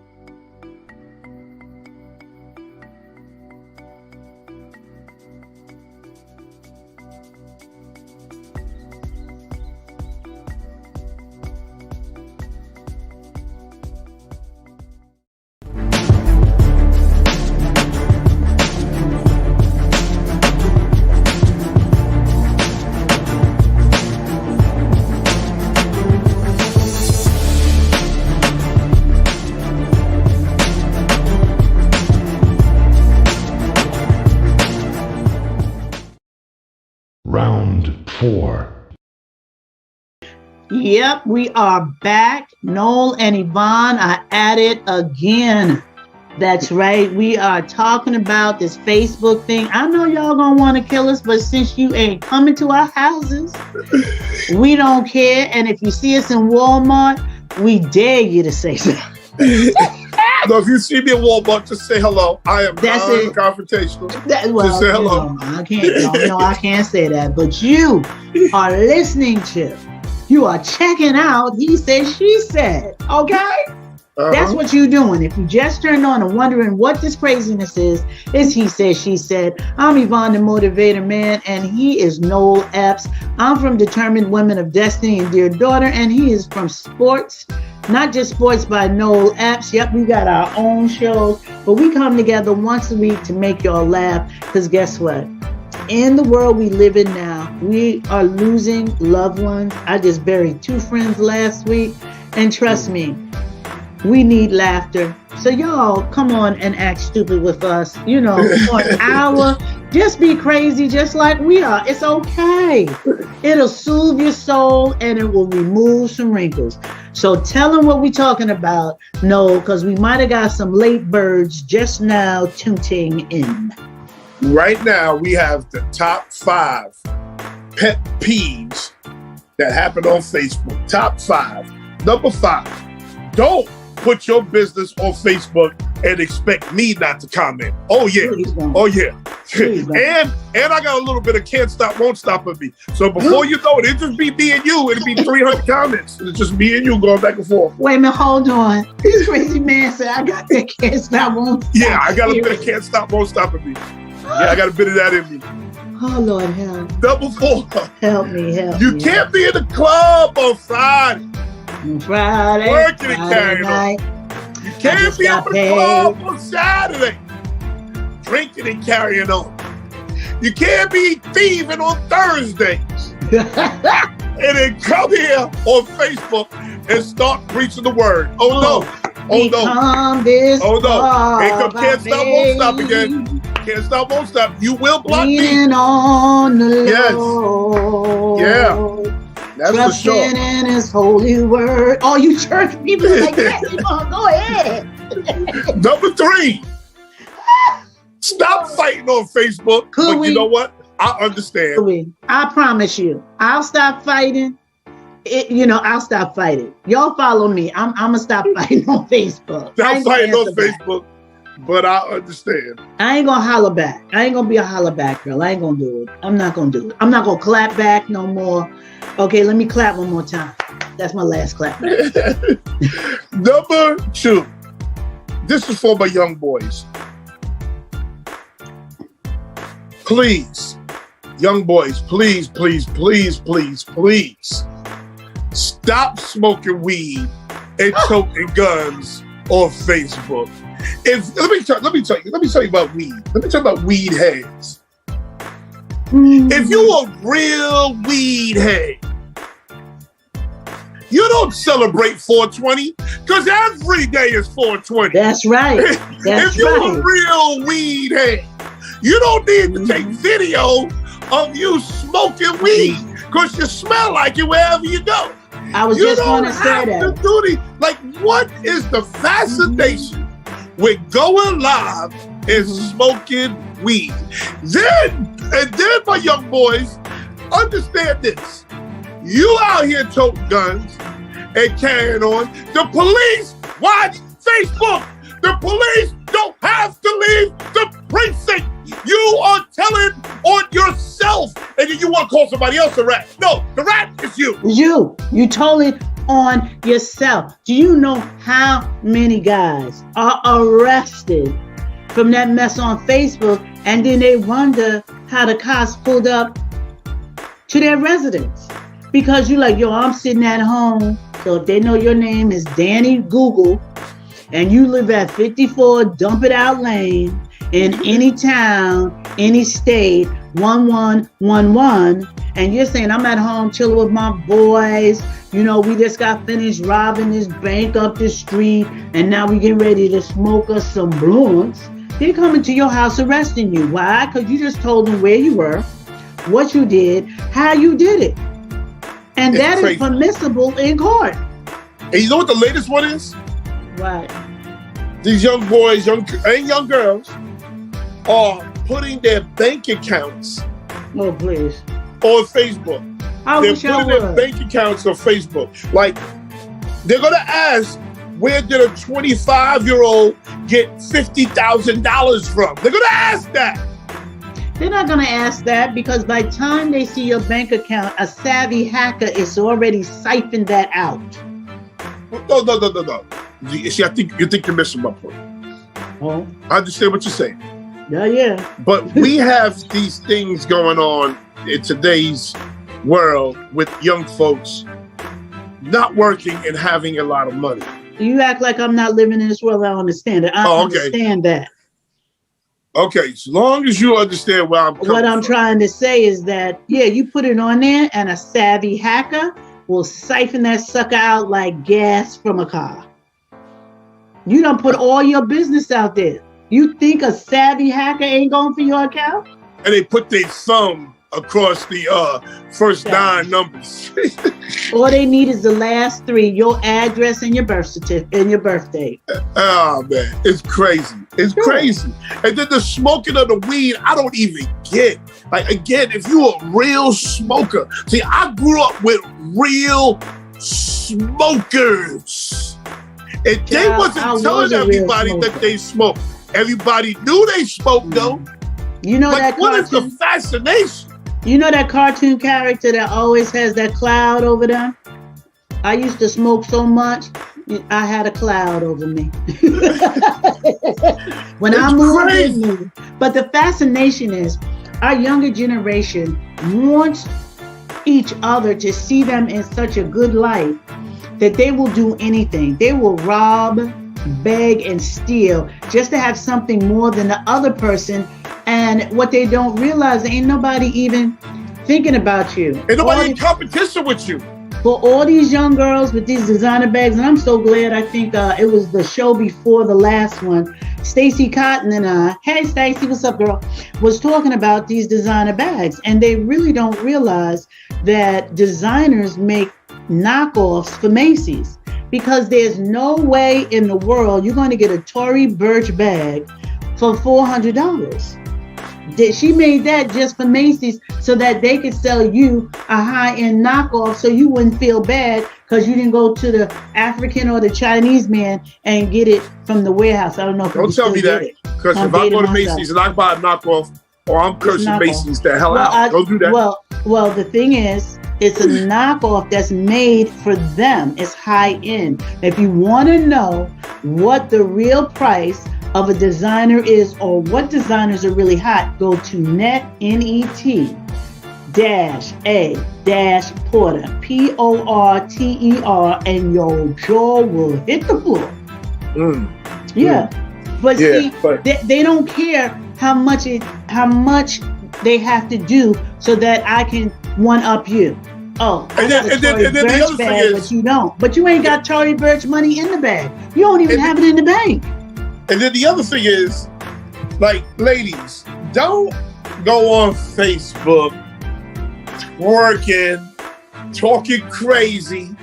Round 4. Yep, we are back. Noel and Yvonne are at it again. That's right. We are talking about this Facebook thing. I know y'all gonna want to kill us, but since you ain't coming to our houses, we don't care. And if you see us in Walmart, we dare you to say so. No, if you see me in Walmart, just say hello. I am That's it. non-confrontational. Well, say hello. I can't. I can't say that. But you are listening to. You are checking out. He said, she said. Okay. That's what you're doing. If you just turned on and wondering what this craziness is, it's he said, she said. I'm Yvonne, the Motivator Man, and he is Noel Epps. I'm from Determined Women of Destiny and Dear Daughter, and he is from Sports, Not Just Sports by Noel Epps. Yep, we got our own shows, but we come together once a week to make y'all laugh, because guess what? In the world we live in now, we are losing loved ones. I just buried 2 friends last week, and trust me, we need laughter. So y'all come on and act stupid with us, for an hour. Just be crazy just like we are. It's okay. It'll soothe your soul and it will remove some wrinkles. So tell them what we're talking about. No, because we might have got some late birds just now tuning in. Right now, we have the top 5 pet peeves that happen on Facebook. Top 5. Number 5, don't put your business on Facebook and expect me not to comment. Oh yeah. Oh yeah. And I got a little bit of can't stop, won't stop with me. So before you know it, it'll just be me and you. It'll be 300 comments. It's just me and you going back and forth. Wait a minute, hold on. This crazy man said, I got that can't stop, won't stop. Yeah, I got a bit of can't stop, won't stop with me. Yeah, I got a bit of that in me. Oh Lord, help. Number 4. Help me. You can't be in the club on Friday. Friday, working and carrying on. You can't be up in the club on Saturday, drinking and carrying on. You can't be thieving on Thursdays. And then come here on Facebook and start preaching the word. Oh no. Oh no. Oh no. Here come can't stop, won't stop again. Can't stop, won't stop. You will block me. On the Lord. Yeah. That's for sure. In his holy word. Oh, you church people like that. Go ahead. Number 3. Stop fighting on Facebook. You know what? I understand. I promise you, I'll stop fighting. I'll stop fighting. Y'all follow me. I'm gonna stop fighting on Facebook. Stop fighting on Facebook, but I understand. I ain't gonna holler back. I ain't gonna be a holler back girl. I ain't gonna do it. I'm not gonna do it. I'm not gonna clap back no more. Okay, let me clap one more time. That's my last clap. Number 2. This is for my young boys. Please, young boys, please, please, please, please, please, stop smoking weed and toting guns on Facebook. Let me tell you about weed. Let me tell you about weed heads. If you a real weed head, you don't celebrate 420 because every day is 420. That's right. If you're a real weed head, you don't need to take video of you smoking weed because you smell like it wherever you go. I was just going to say that. Like, what is the fascination with going live and smoking weed? Then my young boys, understand this. You out here toting guns and carrying on. The police watch Facebook. The police don't have to leave the precinct. You are telling on yourself, and then you want to call somebody else a rat. No, the rat is you. You told it on yourself. Do you know how many guys are arrested from that mess on Facebook, and then they wonder how the cops pulled up to their residence? Because you're like, yo, I'm sitting at home. So if they know your name is Danny Google, and you live at 54 Dump It Out Lane in any town, any state, 1111, and you're saying, I'm at home chilling with my boys. We just got finished robbing this bank up the street, and now we getting ready to smoke us some blunts. They're coming to your house arresting you. Why? Because you just told them where you were, what you did, how you did it. And that is permissible in court. And you know what the latest one is? What? These young boys, young girls, are putting their bank accounts on Facebook. They're putting their bank accounts on Facebook. Like, they're going to ask, where did a 25-year-old get $50,000 from? They're going to ask that. They're not going to ask that because by the time they see your bank account, a savvy hacker is already siphoned that out. No. See, I think you're missing my point. Oh, I understand what you're saying. yeah. But we have these things going on in today's world with young folks not working and having a lot of money. You act like I'm not living in this world. I understand it. I understand that. Okay, as long as you understand where I'm coming What I'm from. trying to say is that, yeah, you put it on there and a savvy hacker will siphon that sucker out like gas from a car. You don't put all your business out there. You think a savvy hacker ain't going for your account? And they put their thumb across the first 9 numbers. All they need is the last 3, your address and your birth certificate and your birthday. Oh man, it's crazy. It's crazy. And then the smoking of the weed, I don't even get. Like, again, if you're a real smoker, see, I grew up with real smokers. And they wasn't telling everybody that they smoked. Everybody knew they smoked though. You know, But that what is the cartoon, fascination? you know that cartoon character that always has that cloud over them? I used to smoke so much, I had a cloud over me. When I moved in. But the fascination is our younger generation wants each other to see them in such a good light that they will do anything. They will rob, beg, and steal just to have something more than the other person. And what they don't realize, ain't nobody even thinking about you. And nobody in competition with you. For all these young girls with these designer bags, and I'm so glad, I think it was the show before the last one, Stacey Cotton and hey Stacey, what's up girl, was talking about these designer bags. And they really don't realize that designers make knockoffs for Macy's, because there's no way in the world you're going to get a Tory Burch bag for $400. She made that just for Macy's so that they could sell you a high-end knockoff, so you wouldn't feel bad because you didn't go to the African or the Chinese man and get it from the warehouse. I don't know if Don't tell me that, because if I go to Macy's and I buy a knockoff, or I'm cursing Macy's the hell out. Don't do that. Well, the thing is, it's a knockoff that's made for them. It's high-end. If you want to know what the real price of a designer is, or what designers are really hot, go to net-a-porter, PORTER, and your jaw will hit the floor. But see, they don't care how much they have to do so that I can one up you. Oh, and then the other thing is, but you don't. But you ain't got Tory Burch money in the bag. You don't even have it in the bank. And then the other thing is, like, ladies, don't go on Facebook twerking, talking crazy,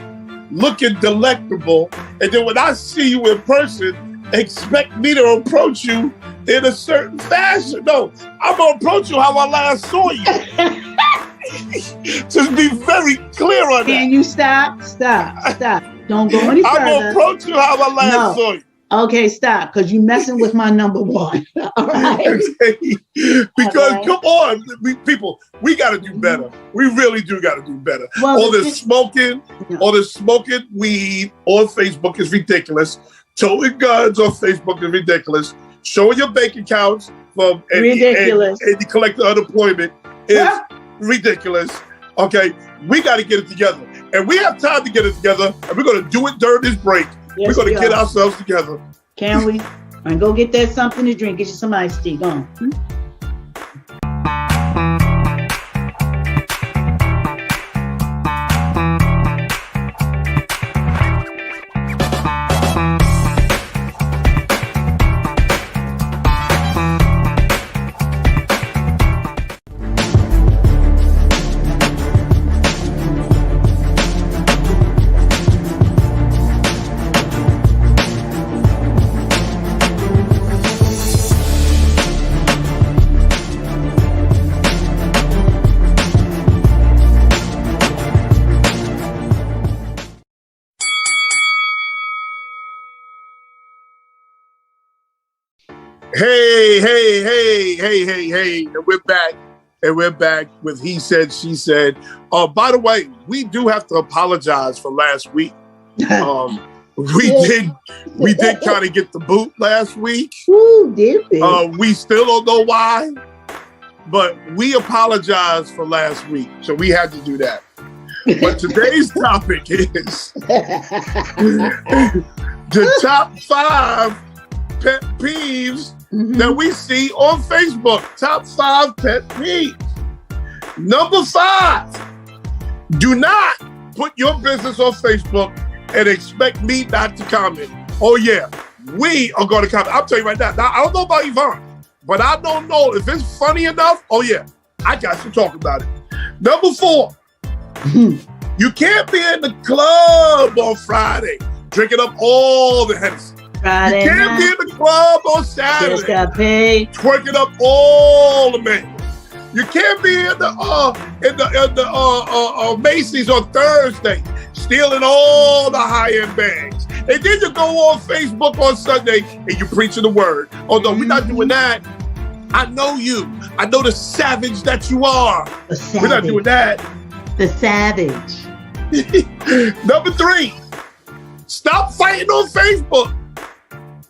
looking delectable, and then when I see you in person, expect me to approach you in a certain fashion. No, I'm gonna approach you how I last saw you. Just be very clear on that. Can you stop? Don't go any further. I'm gonna approach you how I last saw you. Okay, stop, because you're messing with my number one. All right. Because come on, we got to do better. We really do got to do better. Well, all this smoking weed on Facebook is ridiculous. Towing guns on Facebook is ridiculous. Showing your bank accounts from ridiculous. And you collect the unemployment is ridiculous. Okay, we got to get it together, and we have time to get it together, and we're going to do it during this break. Yes, we're going to get ourselves together. Can we? And go get that something to drink. Get you some iced tea. Go on. Hey. And we're back with He Said, She Said. By the way, we do have to apologize for last week. We did kind of get the boot last week. Ooh, did we? We still don't know why, but we apologize for last week, so we had to do that. But today's topic is the top 5 pet peeves that we see on Facebook. Top 5 pet peeves. Number 5, do not put your business on Facebook and expect me not to comment. Oh yeah, we are going to comment. I'll tell you right now. Now, I don't know about Yvonne, but I don't know if it's funny enough. Oh yeah, I got to talk about it. Number 4, you can't be in the club on Friday drinking up all the Hennessy. Friday You can't be in the club on just Saturday got paid. twerking up all the men. You can't be in the Macy's on Thursday stealing all the high-end bags. And then you go on Facebook on Sunday and you preaching the word. Oh no, we're not doing that. I know you. I know the savage that you are. The savage. We're not doing that. The savage. Number 3, stop fighting on Facebook.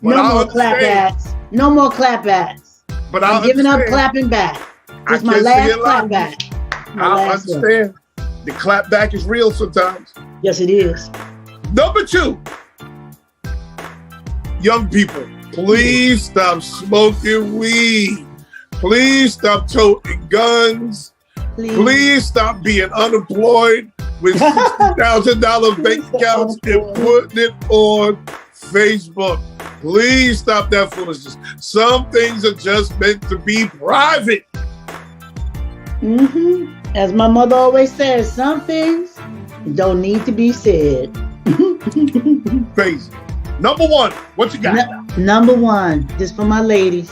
But No I more understand. clapbacks. No more clapbacks. But I'm giving up understand. clapping back. I It's my can't last see it loud. clapback. My I last one. understand. The clapback is real sometimes. Yes, it is. Number 2, young people, please stop smoking weed. Please stop toting guns. Please stop being unemployed with $60,000 bank accounts and putting it on Facebook. Please stop that foolishness. Some things are just meant to be private. As my mother always says, some things don't need to be said. Crazy. Number 1, what you got? Number 1, just for my ladies.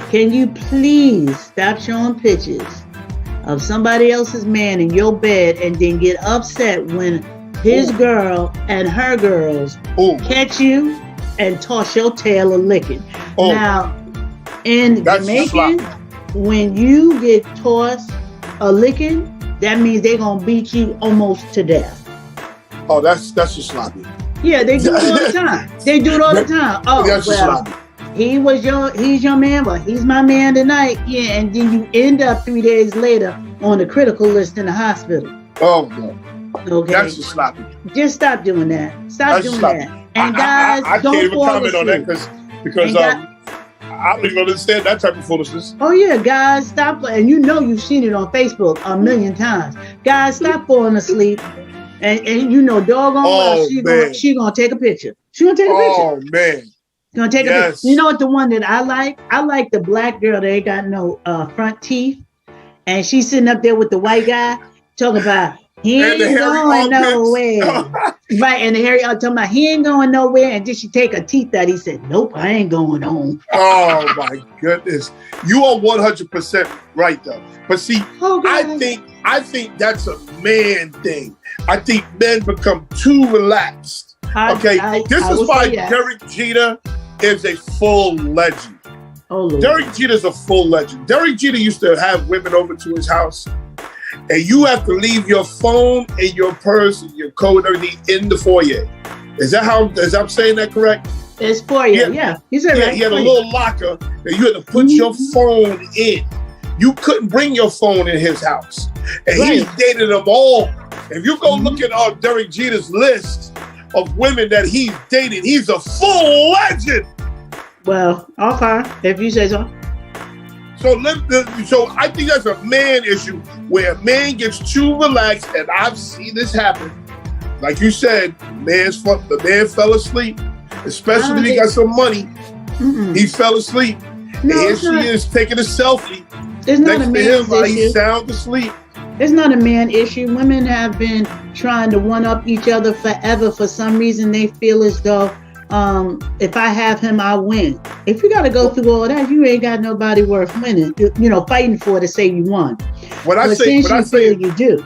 Can you please stop showing pictures of somebody else's man in your bed and then get upset when his girl and her girls catch you and toss your tail a licking? Now, in Jamaican, when you get tossed a licking, that means they're gonna beat you almost to death. Oh, that's just sloppy. Yeah, they do it all the time. They do it all the time. Oh, That's just well, sloppy. he's your man, but he's my man tonight. Yeah, and then you end up 3 days later on the critical list in the hospital. Oh no. Okay. That's just sloppy. Just stop doing that. Stop That's doing sloppy. that. And guys, I don't can't even fall comment on that asleep. because And I don't even understand that type of foolishness. Oh yeah, guys, stop. And you know you've seen it on Facebook a million times. Guys, stop falling asleep. And you know, doggone well, she gonna take a picture. She gonna take a picture. Oh man. Gonna take a Yes. picture. You know what the one that I like? I like the black girl that ain't got no front teeth. And she's sitting up there with the white guy talking about he And the ain't hairy going armpits. nowhere. Right, and the hairy talking about he ain't going nowhere. And then she take her teeth out. He said, nope, I ain't going home. Oh my goodness. You are 100% right though. But see, I think that's a man thing. I think men become too relaxed. This is why Derek Jeter is a full legend. Oh, Lord. Derek Jeter's a full legend. Derek Jeter used to have women over to his house, and you have to leave your phone and your purse and your coat and everything in the foyer. Is I'm saying that correct? It's foyer, yeah. He said he had a little locker that you had to put your phone in. You couldn't bring your phone in his house. And he dated them all. If you go look at Derek Jeter's list of women that he's dated, he's a full legend. Well, okay, if you say so. So I think that's a man issue where a man gets too relaxed, and I've seen this happen. Like you said, the man fell asleep, especially if he got some money. He fell asleep. And here she is taking a selfie It's not next a to him man's while he's issue. sound asleep. It's not a man issue. Women have been trying to one up each other forever. For some reason, they feel as though if I have him, I win. If you got to go through all that, you ain't got nobody worth winning. Fighting for to say you won. When I say you do.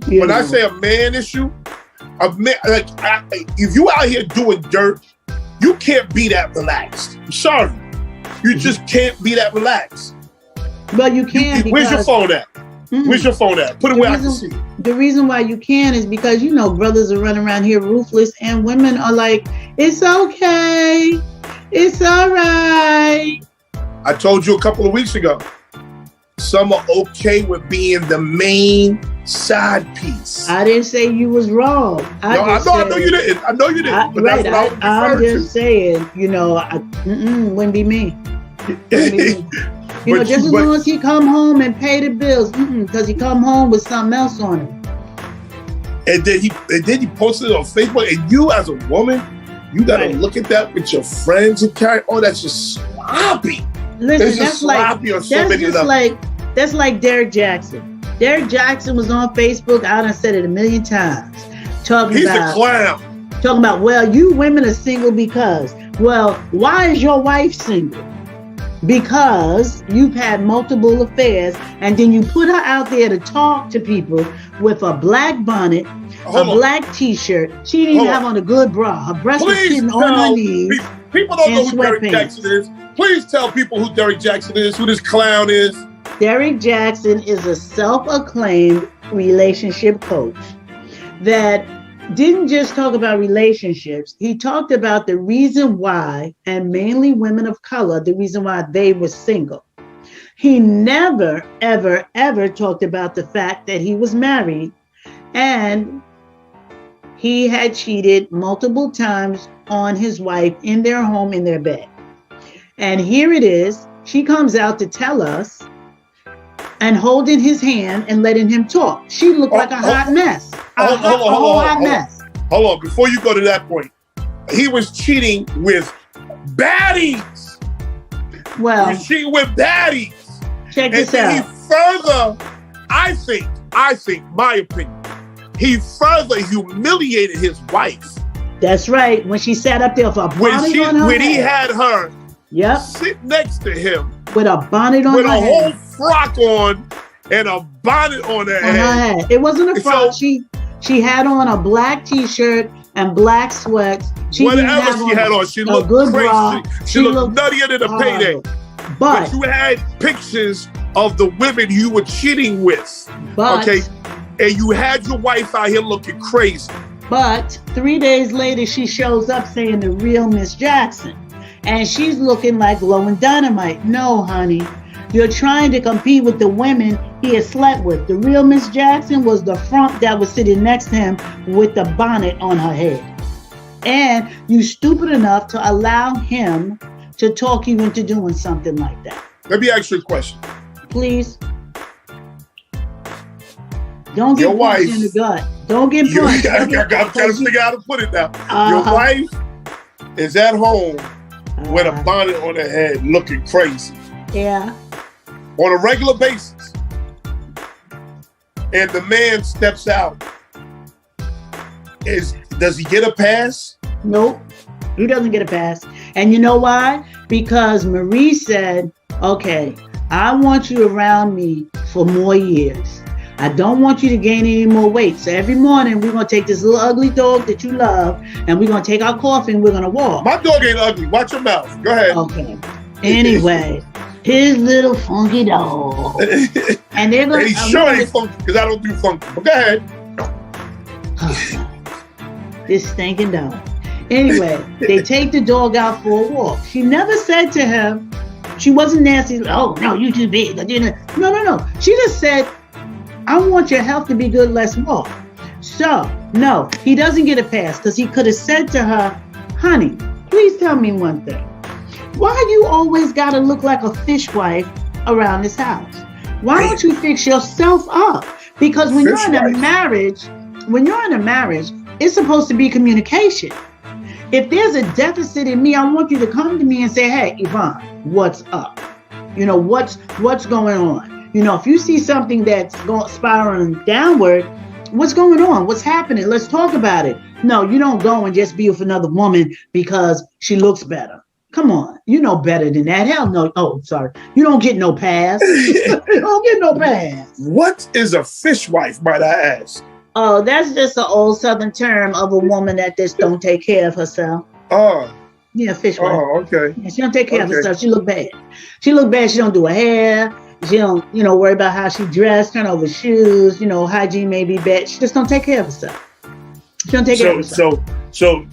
When I say a man issue, a man if you out here doing dirt, you can't be that relaxed. I'm sorry, you just can't be that relaxed. Well, you can. Where's your phone at? Where's your phone at? Put it where I can see. The reason why you can is because, you know, brothers are running around here ruthless, and women are like, it's okay. It's all right. I told you a couple of weeks ago, some are okay with being the main side piece. I didn't say you was wrong. I know you didn't. I know you didn't. But right. that's what I'm just saying, you know, wouldn't be me. Wouldn't be me. You know, just as long as he come home and pay the bills, because he come home with something else on him. And then he posted it on Facebook. And you, as a woman, you gotta look at that with your friends and carry. Oh, that's just sloppy. Listen, that's like Derek Jackson. Derek Jackson was on Facebook. I done said it a million times. He's a clown. Talking about, well, you women are single because. Well, why is your wife single? Because you've had multiple affairs, and then you put her out there to talk to people with a black bonnet, black t-shirt. She didn't even have on a good bra. Her breast was sitting on her knees. People don't know who Derek Jackson is. Please tell people who Derek Jackson is, who this clown is. Derek Jackson is a self-acclaimed relationship coach that didn't just talk about relationships. He talked about the reason why, and mainly women of color, the reason why they were single. He never, ever, ever talked about the fact that he was married and he had cheated multiple times on his wife in their home, in their bed. And here it is. She comes out to tell us and holding his hand and letting him talk. She looked like a hot mess. Hold on. Before you go to that point, he was cheating with baddies. Well, he was cheating with baddies. Check this out. He further, I think, my opinion, he further humiliated his wife. That's right. When she sat up there with a bonnet on her when head. he had her sit next to him with a bonnet on her head. With a whole frock on and a bonnet on her head. It wasn't a frock. She had on a black t-shirt and black sweats. Whatever she had on, she looked good crazy. bra. She looked nuttier than a payday. But you had pictures of the women you were cheating with. Okay? And you had your wife out here looking crazy. But 3 days later, she shows up saying the real Miss Jackson. And she's looking like glowing dynamite. No, honey. You're trying to compete with the women he had slept with. The real Miss Jackson was the front that was sitting next to him with the bonnet on her head. And you stupid enough to allow him to talk you into doing something like that. Let me ask you a question. Please. Don't get punched in the gut. Don't get punched. I gotta figure out how to put it now. Your wife is at home with a bonnet on her head looking crazy. Yeah. On a regular basis. And the man steps out. Does he get a pass? Nope. He doesn't get a pass. And you know why? Because Marie said, okay, I want you around me for more years. I don't want you to gain any more weight. So every morning we're going to take this little ugly dog that you love and we're going to take our coffee and we're going to walk. My dog ain't ugly. Watch your mouth. Go ahead. Okay. Anyway, his little funky dog. And they're going to... He sure ain't funky because I don't do funky. But go ahead. This stinking dog. Anyway, they take the dog out for a walk. She never said to him, she wasn't nasty. Oh, no, you too big. No. She just said, I want your health to be good, let's walk. So, no, he doesn't get a pass because he could have said to her, honey, please tell me one thing. Why you always got to look like a fishwife around this house? Why don't you fix yourself up? Because when you're in a marriage, it's supposed to be communication. If there's a deficit in me, I want you to come to me and say, hey, Yvonne, what's up? You know, what's going on? You know, if you see something that's spiraling downward, what's going on? What's happening? Let's talk about it. No, you don't go and just be with another woman because she looks better. Come on. You know better than that. Hell no. Oh, sorry. You don't get no pass. You don't get no pass. What is a fishwife, might I ask? Oh, that's just an old Southern term of a woman that just don't take care of herself. Oh. Yeah, fishwife. Oh, okay. Yeah, she don't take care of herself. She look bad. She don't do her hair. She don't, worry about how she dressed, turn over shoes, hygiene may be bad. She just don't take care of herself. She don't take care of herself. So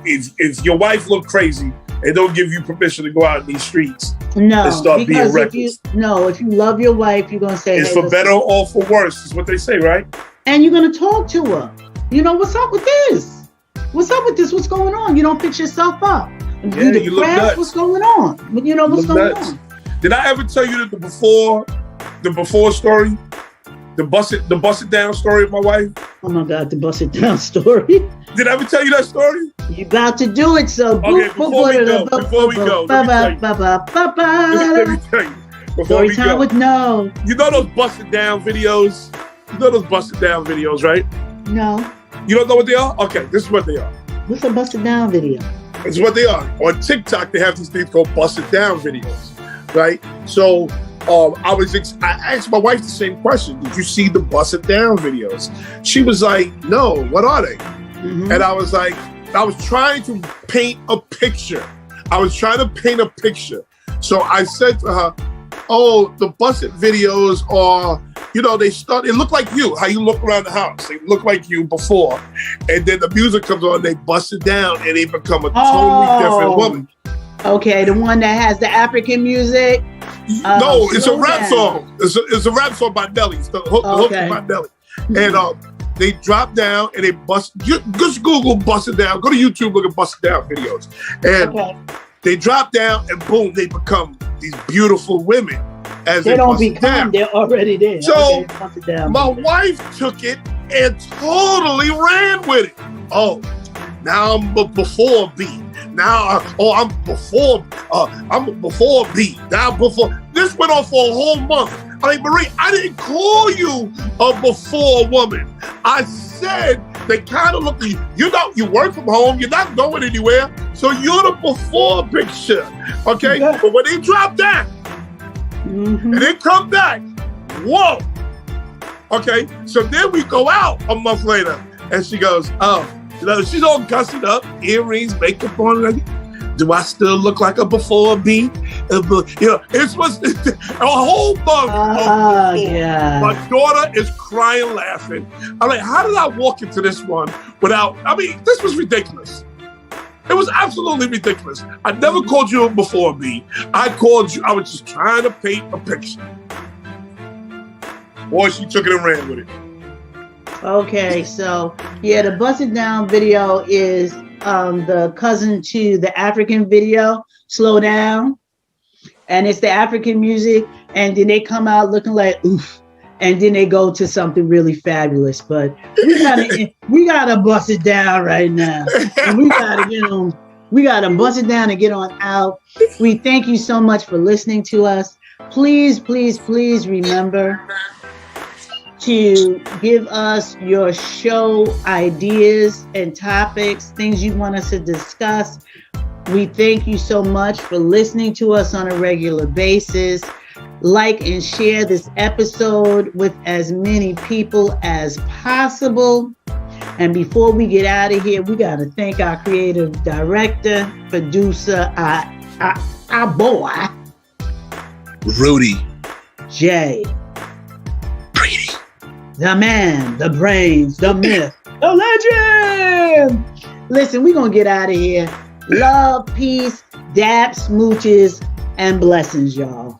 if your wife look crazy, and don't give you permission to go out in these streets and start being reckless. If you love your wife, you're going to say, it's for better or for worse, is what they say, right? And you're going to talk to her. What's up with this? What's up with this? What's going on? You don't fix yourself up. Yeah, you look nuts. What's going on? What's going on? Did I ever tell you the before story? The bust it down story of my wife? Oh my God, the bust it down story. Did I ever tell you that story? You about to do it, so okay, before we go, let me tell you. Story time with No. You know those busted down videos? Right? No. You don't know what they are? Okay, this is what they are. What's a busted down video? This is what they are. On TikTok, they have these things called busted down videos, right? So I asked my wife the same question. Did you see the busted down videos? She was like, no, what are they? Mm-hmm. And I was like, I was trying to paint a picture. So I said to her, oh, the busted videos are, it look like you, how you look around the house. They look like you before. And then the music comes on, they bust it down, and they become a totally different woman. Okay, the one that has the African music? No, it's a rap song. It's a rap song by Nelly. It's the hook is by Nelly. And they drop down and they bust. Just Google bust it down. Go to YouTube, look at bust it down videos. And they drop down and boom, they become these beautiful women. As they don't become, they're already there. So my wife took it and totally ran with it. Oh, now I'm before B. Now, I'm before B. Now before. This went on for a whole month. I mean, Marie, I didn't call you a before woman. I said they kind of look at you. You work from home. You're not going anywhere. So you're the before picture. Okay? Yeah. But when they drop that, and then come back, whoa. Okay? So then we go out a month later, and she goes, oh, she's all gussied up, earrings, makeup on. Do I still look like a before B? It's a whole month. Yeah. My daughter is crying, laughing. I'm like, how did I walk into this one without? I mean, this was ridiculous. It was absolutely ridiculous. I never called you a before B. I called you. I was just trying to paint a picture. Boy, she took it and ran with it. Okay, so the busted down video is the cousin to the African video, Slow Down. And it's the African music, and then they come out looking like oof, and then they go to something really fabulous. But we gotta bust it down right now. And we gotta bust it down and get on out. We thank you so much for listening to us. Please, please, please remember to give us your show ideas and topics, things you want us to discuss. We thank you so much for listening to us on a regular basis. Like and share this episode with as many people as possible. And before we get out of here, we got to thank our creative director, producer, our boy, Rudy J. The man, the brains, the myth, the legend. Listen, we're going to get out of here. Love, peace, daps, smooches, and blessings, y'all.